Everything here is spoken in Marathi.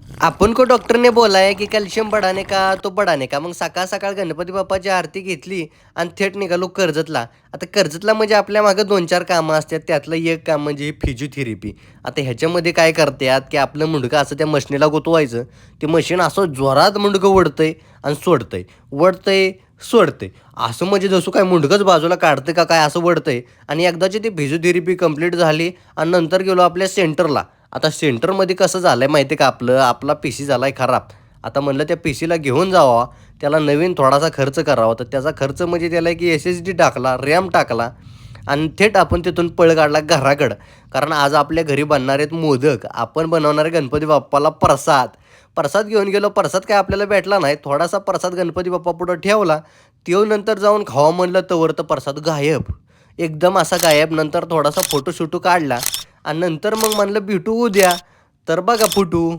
आपण को डॉक्टर ने बोला है की कॅल्शियम बढ़ाने का तो बढ़ाने का. मग सकाळ सकाळ गणपती बाप्पाची आरती घेतली आणि थेट निघालो कर्जतला. आता कर्जतला म्हणजे आपल्या मागे 2-4 कामं असतात. त्यातलं एक काम म्हणजे ही फिजिओथेरपी. आता ह्याच्यामध्ये काय करतात, की आपलं मुंडकं असं त्या मशनीला गुंतवायचं. ते मशीन असं जोरात मुंडकं ओढतंय आणि सोडतंय, ओढतंय, सोडतंय. असं म्हणजे जसं काय मुंडकंच बाजूला काढतंय का काय असं ओढतंय आणि एकदाची ती फिजिओथेरपी कंप्लीट झाली आणि नंतर गेलो आपल्या सेंटरला. आता सेंटरमध्ये कसं झालंय माहिती आहे का आपला पीसी झालाय खराब. आता म्हणलं त्या पीसीला घेऊन जावा, त्याला नवीन थोडासा खर्च करावा. तर त्याचा खर्च म्हणजे त्याला एक एस-एस-डी टाकला, रॅम टाकला आणि थेट आपण तिथून पळ काढला घराकडं. कारण आज आपल्या घरी बनणार आहेत मोदक. आपण बनवणार आहे गणपती बाप्पाला प्रसाद. प्रसाद घेऊन गेलो. प्रसाद काय आपल्याला भेटला नाही. थोडासा प्रसाद गणपती बाप्पापुढं ठेवला. त्यो नंतर जाऊन खावा म्हणलं तोवर तर प्रसाद गायब. एकदम असा गायब. नंतर थोडासा फोटो काढला आणि नंतर मग म्हणलं भेटू उद्या. तर बघा फोटो.